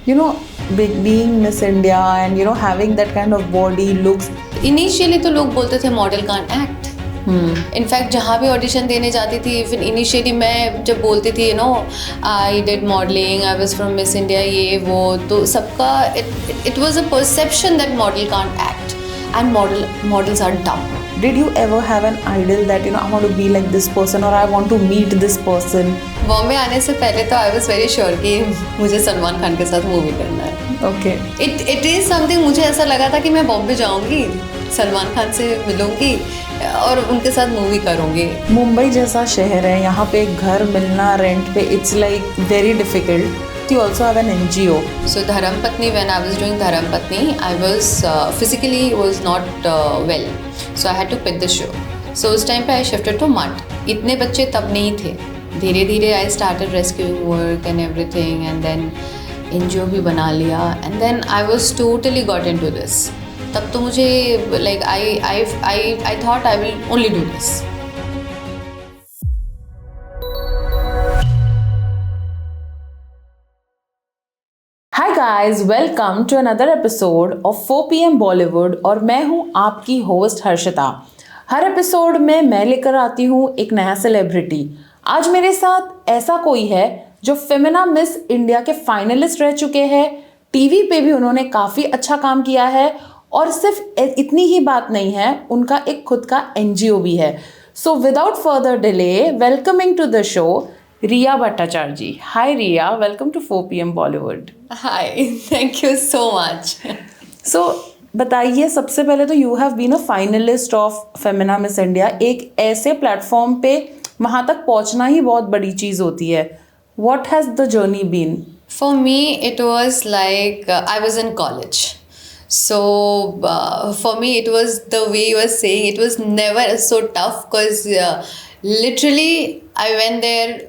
you know, being Miss India and you know having that kind of body looks. Initially तो लोग बोलते थे model can't act. In fact जहाँ भी audition देने जाती थी, इवन इनिशियली मैं जब बोलती थी you know I did modelling, I was from Miss India, ये वो, तो सबका it was a perception that model can't act and models are dumb. Did you ever have an idol that you know I want to be like this person or I want to meet this person? Bombay आने से पहले तो I was very sure कि मुझे सलमान खान के साथ movie करना है. Okay. It is something. मुझे ऐसा लगा था कि मैं बॉम्बे जाऊंगी, सलमान खान से मिलूंगी और उनके साथ मूवी करूंगी. मुंबई जैसा शहर है, यहाँ पे घर मिलना रेंट पे it's like very difficult. You also have an NGO. So Dharam-Patni, when I was doing Dharam-Patni, I was physically was not well. So I had to quit the show. So उस time पे I shifted to MUT. इतने बच्चे तब नहीं थे. धीरे धीरे I started rescuing work and everything, and then NGO भी बना लिया, and then I was totally got into this. तब तो मुझे like I thought I will only do this. Hi guys, welcome to another episode of 4 PM Bollywood और मैं हूँ आपकी होस्ट हर्षिता. हर एपिसोड में मैं लेकर आती हूँ एक नया सेलिब्रिटी. आज मेरे साथ ऐसा कोई है जो फेमिना मिस इंडिया के फाइनलिस्ट रह चुके हैं. टीवी पे भी उन्होंने काफ़ी अच्छा काम किया है और सिर्फ इतनी ही बात नहीं है, उनका एक खुद का NGO भी है. So without further delay, welcoming to the show Riya Bhattacharya ji. Hi Riya, welcome to 4 PM Bollywood. Hi, thank you so much. So बताइए, सबसे पहले तो you have been a finalist of Femina Miss India. एक ऐसे प्लेटफॉर्म पे वहाँ तक पहुँचना ही बहुत बड़ी चीज़ होती है. What has the journey been? For me, it was like I was in college. So for me, it was the way you were saying, it was never so tough because literally I went there,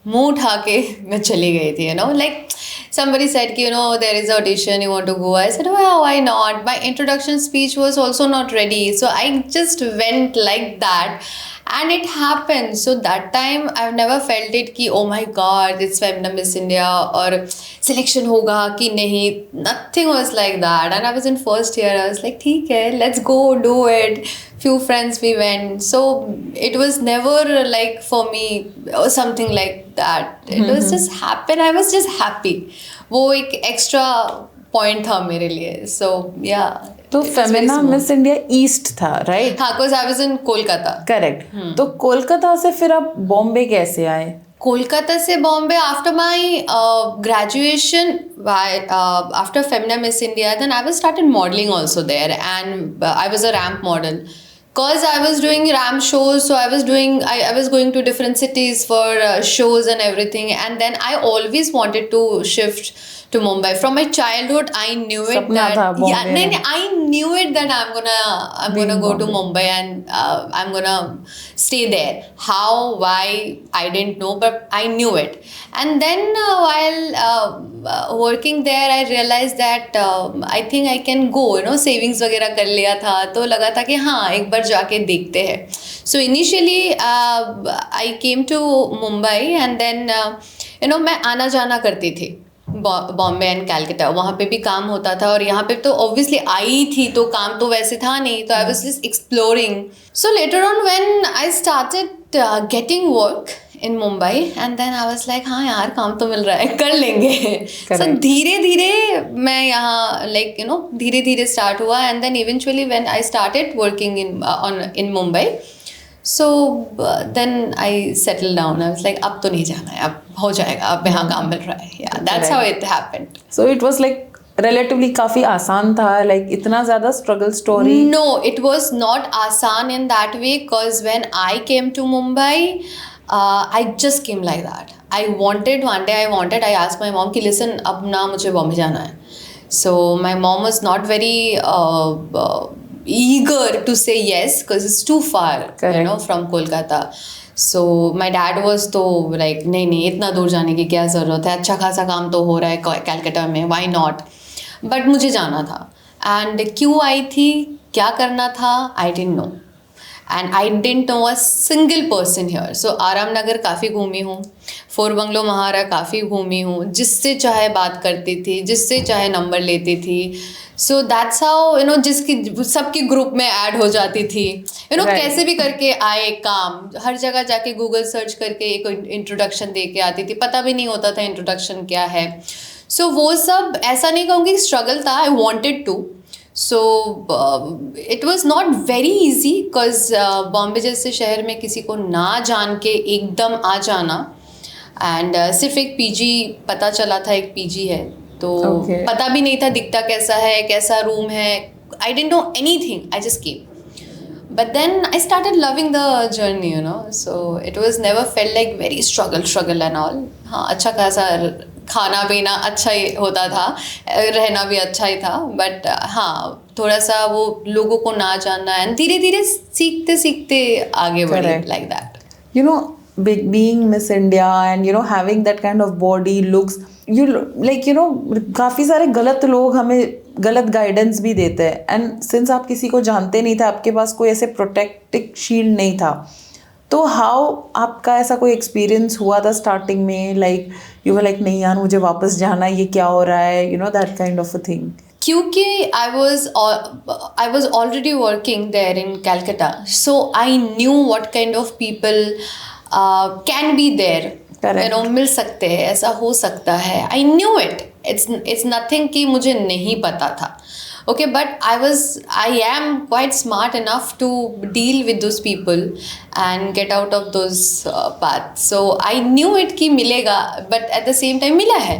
मुँह उठा के मैं चली गई थी, you know, like somebody said कि you know there is audition, you want to go. I said well, why not. My introduction speech was also not ready, so I just went like that. And it happened. So that time I've never felt it कि oh my god it's Femina Miss India और selection होगा कि नहीं. Nothing was like that. And I was in first year. I was like ठीक है, let's go do it. Few friends we went. So it was never like for me or something like that. It was just happen. I was just happy. वो एक extra point था मेरे लिए. So yeah. तो Femina Miss India east था, right? हाँ, because I was in Kolkata. Correct. तो कोलकाता से फिर आप बॉम्बे कैसे आए? कोलकाता से Bombay after my graduation, after Femina Miss India, then I was started modelling also there and I was a ramp model. Cause I was doing ramp shows, so I was going to different cities for shows and everything, and then I always wanted to shift to Mumbai. From my childhood, I knew it that I knew it that I'm gonna go to Mumbai and I'm gonna stay there. How, why, I didn't know, but I knew it. And then while working there, I realized that I think I can go. You know, savings वगैरह कर लिया था, तो लगा था कि हाँ एक बार जाके देखते हैं. So initially I came to Mumbai and then you know मैं आना जाना करती थी बॉम्बे एंड कैलकाटा. वहाँ पे भी काम होता था और यहाँ पे तो ऑब्वियसली आई थी तो काम तो वैसे था नहीं, तो I was just exploring. So later on when I started getting work in Mumbai and then I was like हाँ यार काम तो मिल रहा है, कर लेंगे. सो धीरे धीरे मैं यहाँ लाइक यू नो धीरे धीरे स्टार्ट हुआ and then eventually when I started working in Mumbai. So then I settled down. I was like अब तो नहीं जाना है, अब हो जाएगा, अब यहाँ काम मिल रहा है. Yeah, that's how it happened. So it was like relatively काफ़ी आसान था, like इतना ज़्यादा struggle story? No, it was not आसान in that way because when I came to Mumbai, I just came like that. I asked my mom कि listen अब ना मुझे बॉम्बे जाना है. So my mom was not very eager to say yes because it's too far. Correct. You know, from Kolkata. So my dad was तो like नहीं इतना दूर जाने की क्या ज़रूरत है, अच्छा खासा काम तो हो रहा है कैलकाटा में, why not. बट मुझे जाना था एंड क्यों आई थी, क्या करना था, I didn't know. And I didn't know a single person here. So Aram Nagar काफ़ी घूमी हूँ, फोर बंगलो महारा काफ़ी घूमी हूँ, जिससे चाहे बात करती थी, जिससे चाहे नंबर लेती थी. सो दैट्स हाउ जिसकी सबकी ग्रुप में ऐड हो जाती थी, Right. कैसे भी करके आए काम. हर जगह जाके गूगल सर्च करके एक इंट्रोडक्शन दे के आती थी, पता भी नहीं होता था इंट्रोडक्शन क्या है. सो वो सब ऐसा नहीं कहूँगी स्ट्रगल था, I wanted to. So it was not very easy because Bombay जैसे शहर में किसी को ना जान के एकदम आ जाना. एंड सिर्फ एक पीजी पता चला था, एक पीजी है, तो Okay. पता भी नहीं था दिखता कैसा है, कैसा रूम है. आई didn't know anything, I just came. But then I started loving the journey, so it was never felt like very struggle and all. हाँ, अच्छा खासा खाना पीना अच्छा ही होता था, रहना भी अच्छा ही था. बट हाँ, थोड़ा सा वो लोगों को ना जानना एंड धीरे धीरे सीखते सीखते आगे बढ़े. Correct. Like that. You know, being Miss India and having that kind of body looks, काफ़ी सारे गलत लोग हमें गलत गाइडेंस भी देते हैं. एंड सिंस आप किसी को जानते नहीं थे, आपके पास कोई ऐसे प्रोटेक्टिव शील्ड नहीं था, तो हाउ आपका ऐसा कोई एक्सपीरियंस हुआ था स्टार्टिंग में? यू वर लाइक नहीं यार मुझे वापस जाना है, ये क्या हो रहा है, that kind of a thing. क्योंकि I was already working there in Calcutta, so I knew what kind of people can be there. Correct. मिल सकते हैं, ऐसा हो सकता है. I knew it. It's nothing कि मुझे नहीं पता था. Okay, but I am quite smart enough to deal with those people and get out of those paths. So I knew it कि मिलेगा, but at the same time मिला है.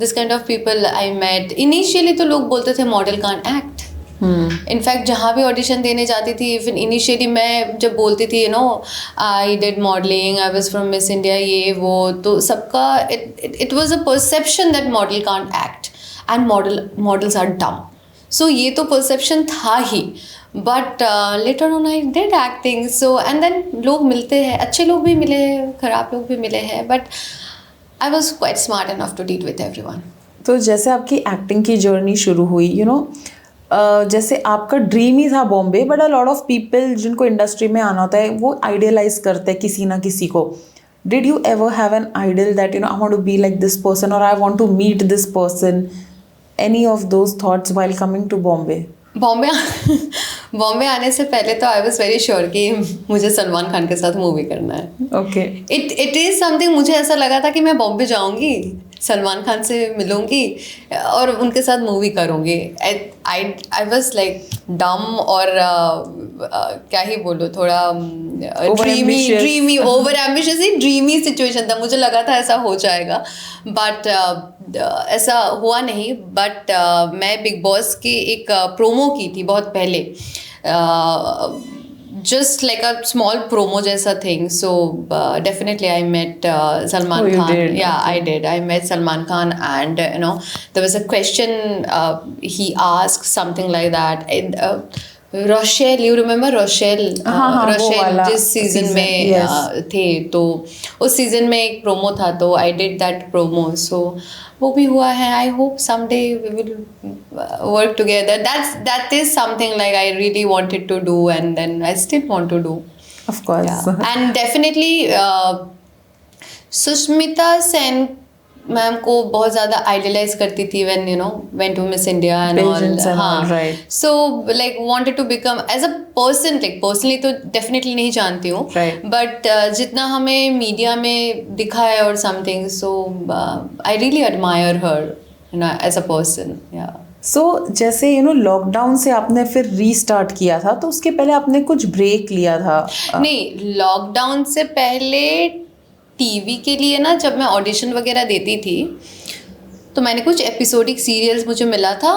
This kind of people I met. Initially तो लोग बोलते थे model can't act. In fact जहाँ भी ऑडिशन देने जाती थी, इवन इनिशियली मैं जब बोलती थी I did modelling, I was from Miss India, ये वो, तो सबका it was a perception that model can't act and models are dumb. So ये तो परसेप्शन था ही. But later on I did acting. So and then लोग मिलते हैं, अच्छे लोग भी मिले हैं, खराब लोग भी मिले हैं, but I was quite smart enough to deal with everyone. तो जैसे आपकी एक्टिंग की जर्नी शुरू हुई, जैसे आपका ड्रीम ही था Bombay, but a lot of people जिनको इंडस्ट्री में आना होता है वो आइडियलाइज करते हैं किसी ना किसी को. Did you ever have an ideal that I want to be like this person और I want to meet this person? Any of those thoughts while coming to Bombay? Bombay आने से पहले तो आई वॉज वेरी श्योर कि मुझे सलमान खान के साथ movie करना है. ओके. It is something. मुझे ऐसा लगा था कि मैं बॉम्बे जाऊंगी, सलमान खान से मिलूंगी और उनके साथ मूवी करूंगी. आई वॉज लाइक डम और क्या ही बोलूँ, थोड़ा dreamy over ambitious dreamy situation था. मुझे लगा था ऐसा हो जाएगा, बट ऐसा हुआ नहीं. बट मैं बिग बॉस की एक प्रोमो की थी बहुत पहले, just like a small promo जैसा thing. So definitely I met Salman you Khan. did? Yeah, Okay. I did. I met Salman Khan, and there was a question he asked, something like that. Rochelle, you remember Rochelle? Rochelle जिस season में थे, तो उस season में एक promo था, तो I did that promo. So वो भी हुआ है. I hope someday we will work together. That is something like I really wanted to do, and then I still want to do. Of course. And definitely Sushmita Sen ma'am को बहुत ज़्यादा idealise करती थी when to Miss India and all. हाँ, right. So like wanted to become as a person, like personally तो definitely नहीं जानती हूँ, right. but जितना हमें मीडिया में दिखा है और something, so I really admire her as a person. Yeah. सो जैसे लॉकडाउन से आपने फिर रीस्टार्ट किया था, तो उसके पहले आपने कुछ ब्रेक लिया था? नहीं, लॉकडाउन से पहले टीवी के लिए ना, जब मैं ऑडिशन वगैरह देती थी तो मैंने कुछ एपिसोडिक सीरियल्स मुझे मिला था.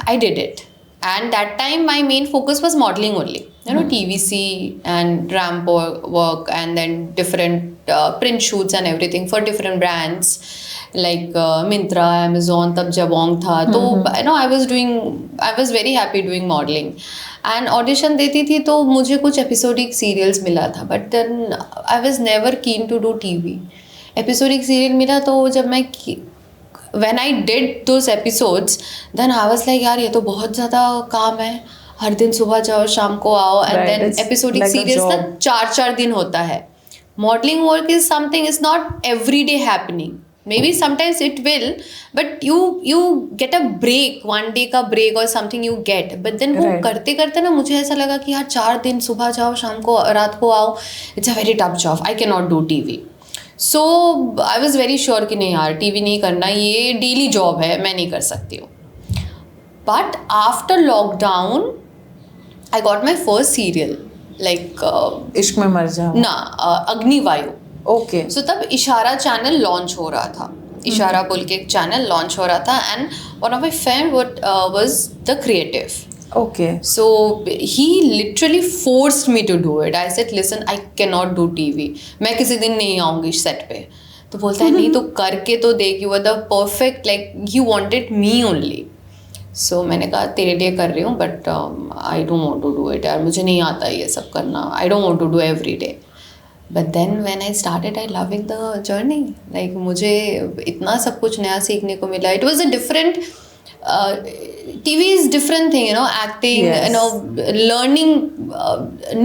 I did it, and that time my main focus was modelling only. TVC and ramp work, and then different print shoots and everything for different brands like Myntra, Amazon. तब Jabong था, तो I was very happy doing modeling. And audition देती थी तो मुझे कुछ episodic serials मिला था, but then I was never keen to do TV. Episodic serial मिला, तो जब मैं when I did those episodes, then I was like यार ये तो बहुत ज़्यादा काम है, हर दिन सुबह जाओ शाम को आओ, and Right, then it's episodic like a series ना job. 4 दिन होता है. Modeling work is something, is not every day happening. Maybe sometimes it will, but you get a break, 1 day का break or something you get. But then वो Right. करते करते ना मुझे ऐसा लगा कि यार 4 दिन सुबह जाओ शाम को रात को आओ, it's a very tough job. I cannot do TV. So I was very sure कि नहीं यार TV नहीं करना, ये डेली जॉब है, मैं नहीं कर सकती हूँ. But after lockdown, I got my first serial, like इश्क में मर जाओ. ना अग्निवायु. ओके. सो तब इशारा चैनल लॉन्च हो रहा था. इशारा बोल के एक चैनल लॉन्च हो रहा था, and one of my friend was the creative. Okay. So he literally forced me to do it. I said, listen, I cannot do TV. मैं किसी दिन नहीं आऊँगी सेट पे. तो बोलता है नहीं तो करके तो देख, you are the perfect, like he wanted me only. So मैंने कहा तेरे लिए कर रही हूँ, but I don't want to do it. यार मुझे नहीं आता ये सब करना. I don't want to do every day. But then when I started, I loving the journey. Like मुझे इतना सब कुछ नया सीखने को मिला. It was a different TV is different thing, you know, acting, Yes. you know, learning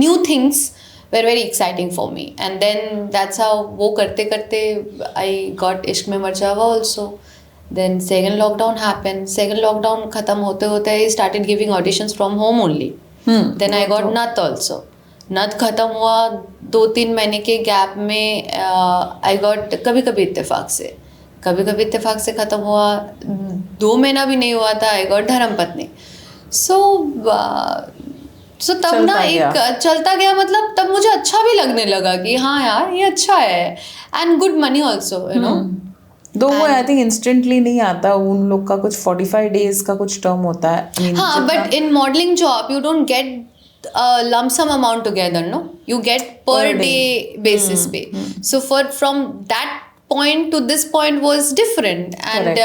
new things were very exciting for me. And then that's how वो करते करते I got इश्क में मर जावा also. Then second lockdown happened. Second lockdown खत्म होते होते I started giving auditions from home only. Then I got Nath also. नथ खत्म हुआ 2-3 महीने के गैप में आई गॉट कभी कभी इत्तेफाक से ख़त्म हुआ. 2 महीना भी नहीं हुआ था, आई गॉट धर्मपत्नी. सो तब ना एक चलता गया, मतलब तब मुझे अच्छा भी लगने लगा कि हाँ यार ये अच्छा है, and good money also, you know. दो वो आई थिंक इंस्टेंटली नहीं आता, उन लोग का कुछ 45 days का कुछ टर्म होता है. हाँ, but in modelling job you don't get lump sum amount together, no, you get per day basis pay. So from that point to this point was different. And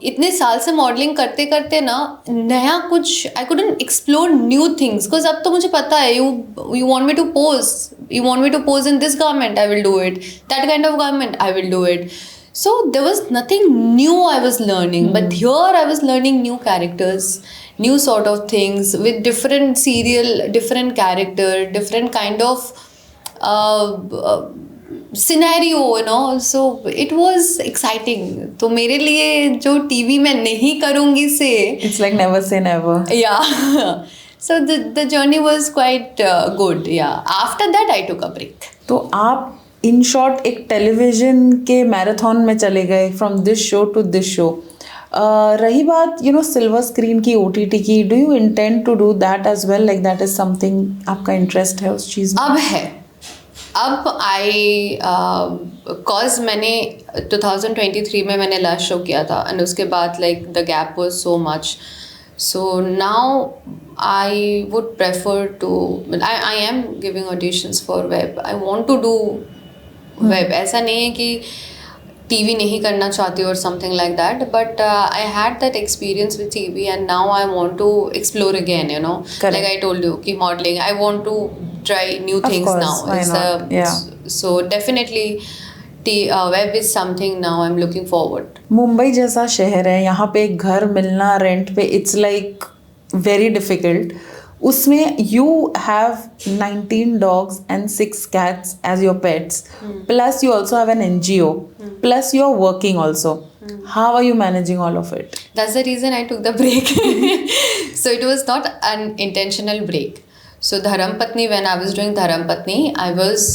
इतने साल से मॉडलिंग करते करते ना नया कुछ I couldn't explore new things, because अब तो मुझे पता है you want me to pose in this garment, I will do it, that kind of garment I will do it. So there was nothing new I was learning, but here I was learning new characters, new sort of things with different serial, different character, different kind of scenario, you know. So it was exciting. तो मेरे लिए जो TV में नहीं करूँगी से it's like never say never. Yeah. So the journey was quite good. Yeah. After that I took a break. तो आप इन शॉर्ट एक टेलीविजन के मैराथन में चले गए from this show to this show. रही बात सिल्वर स्क्रीन की OTT की, do you intend to do that as well, like that is something आपका इंटरेस्ट है उस चीज़ में? अब है. अब आई कॉज मैंने 2023 में मैंने लास्ट शो किया था, एंड उसके बाद like the gap was so much. So now I would prefer to, I am giving auditions for web. I want to do web. ऐसा नहीं है कि TV नहीं करना चाहती और something like that, but I had that experience with TV, and now I want to explore again, you know, like I told you कि modelling I want to try new things now. So definitely web is something now I'm looking forward. Mumbai जैसा शहर है, यहाँ पे एक घर मिलना rent पे इट्स लाइक वेरी डिफिकल्ट. उसमें you have 19 dogs and 6 cats as your pets, plus you also have an NGO, plus you are working also. How are you managing all of it? That's the reason I took the break. So it was not an intentional break. So Dharam-Patni, when I was doing Dharam-Patni, I was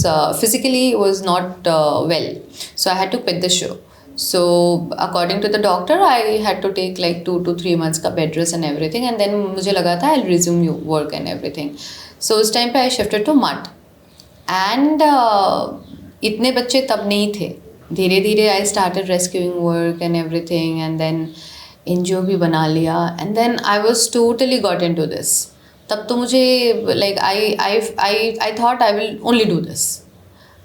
physically was not well. So I had to quit the show. So according to the doctor, I had to take like 2 to 3 months का bed rest and everything. And then मुझे लगा था I'll resume work and everything. So उस time पे I shifted to Mud. And इतने बच्चे तब नहीं थे. धीरे धीरे I started rescuing work and everything. And then NGO भी बना लिया. And then I was totally got into this. तब तो मुझे like I thought I will only do this.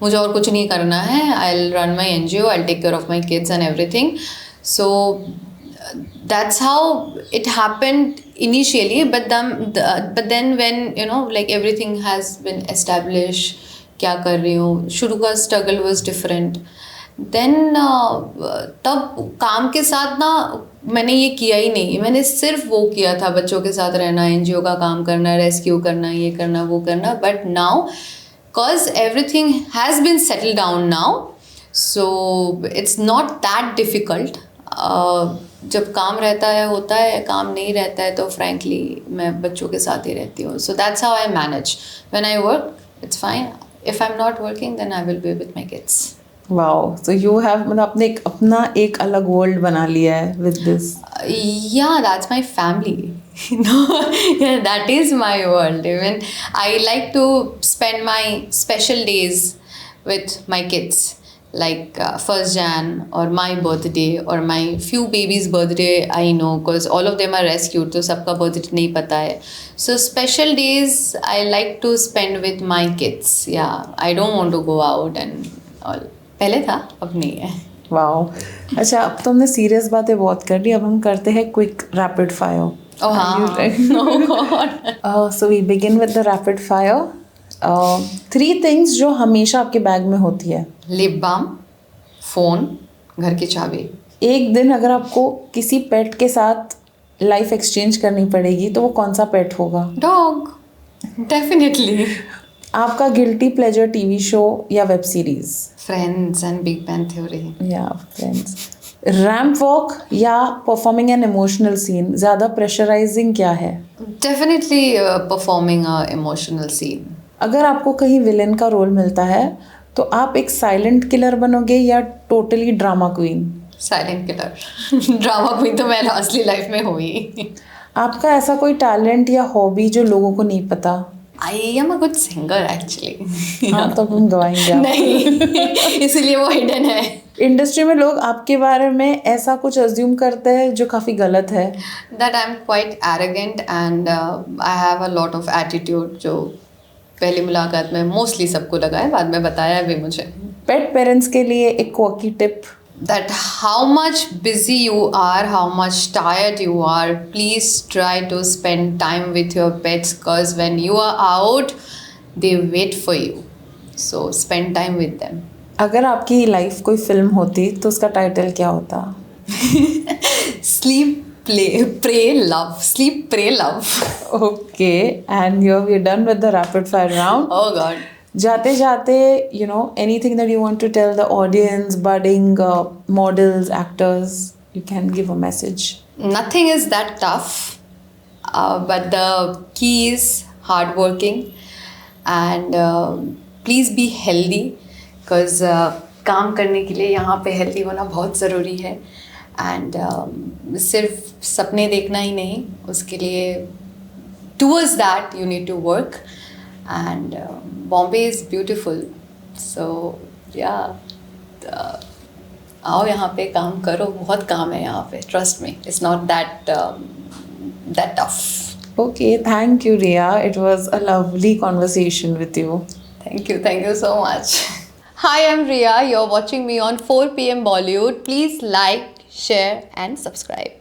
मुझे और कुछ नहीं करना है. I'll run my NGO, I'll take care of my kids and everything. So that's how it happened initially. But then when you know like everything has been established, क्या कर रही हूँ, शुरू का struggle was different. देन तब काम के साथ ना मैंने ये किया ही नहीं, मैंने सिर्फ वो किया था बच्चों के साथ रहना, एनजीओ का काम करना, रेस्क्यू करना, ये करना वो करना. But now cause everything has been settled down now, so it's not that difficult. जब काम रहता है होता है, काम नहीं रहता है तो frankly मैं बच्चों के साथ ही रहती हूँ. So that's how I manage. When I work, it's fine. If I'm not working, then I will be with my kids. Wow, so you have मतलब आपने अपना एक अलग वर्ल्ड बना लिया है with this. Yeah, that's my family. Yeah, that is my world. Even I like to spend my special days with my kids, like 1st Jan or my birthday or my few babies' birthday. I know because all of them are rescued, तो सबका birthday नहीं पता है. So special days I like to spend with my kids. Yeah, I don't want to go out and all. पहले था, अब नहीं है. वाओ. अच्छा, अब तो हमने सीरियस बातें बहुत कर ली, अब हम करते हैं क्विक रैपिड फायर. Oh हाँ. Oh God. So we begin with the rapid fire. 3 things जो हमेशा आपके बैग में होती है. लिप बाम, फोन, घर की चाबी. एक दिन अगर आपको किसी पेट के साथ लाइफ एक्सचेंज करनी पड़ेगी तो वो कौन सा पेट होगा? डॉग. डेफिनेटली. आपका गिल्टी प्लेजर टीवी शो या web series? Friends and big bang theory. या फ्रेंड्स. रैम्प वॉक या परफॉर्मिंग एन इमोशनल सीन, ज़्यादा प्रेशराइजिंग क्या है? Definitely performing a emotional scene. अगर आपको कहीं विलेन का रोल मिलता है तो आप एक साइलेंट किलर बनोगे या totally drama queen? Silent killer. Drama queen तो मैं असली लाइफ में हुई. आपका ऐसा कोई टैलेंट या हॉबी जो लोगों को नहीं पता? I am a good singer actually. हाँ, तो हम गवाएंगे आप. नहीं, इसलिए वो हिडन है. इंडस्ट्री में लोग आपके बारे में ऐसा कुछ अज्यूम करते हैं जो काफ़ी गलत है. That I am quite arrogant and I have a lot of attitude, जो पहली मुलाकात में मोस्टली सबको लगा है, बाद में बताया भी मुझे. पेट पेरेंट्स के लिए एक क्वॉकी tip. That how much busy you are, how much tired you are, please try to spend time with your pets, because when you are out, they wait for you. So spend time with them. अगर आपकी life कोई film होती तो उसका title क्या होता? Sleep, play, pray, love. Sleep, pray, love. Okay, and you're done with the rapid fire round. Oh God. जाते जाते, anything that you want to tell the audience, budding models, actors, you can give a message. Nothing is that tough, but the key is hardworking and please be healthy, because काम करने के लिए यहाँ पे healthy होना बहुत ज़रूरी है. And सिर्फ सपने देखना ही नहीं, उसके लिए towards that you need to work. And Bombay is beautiful, so yeah, आओ यहाँ पे काम करो, बहुत काम है यहाँ पे, trust me, it's not that tough. Okay, thank you, Riya. It was a lovely conversation with you. Thank you so much. Hi, I'm Riya. You're watching me on 4 PM Bollywood. Please like, share and subscribe.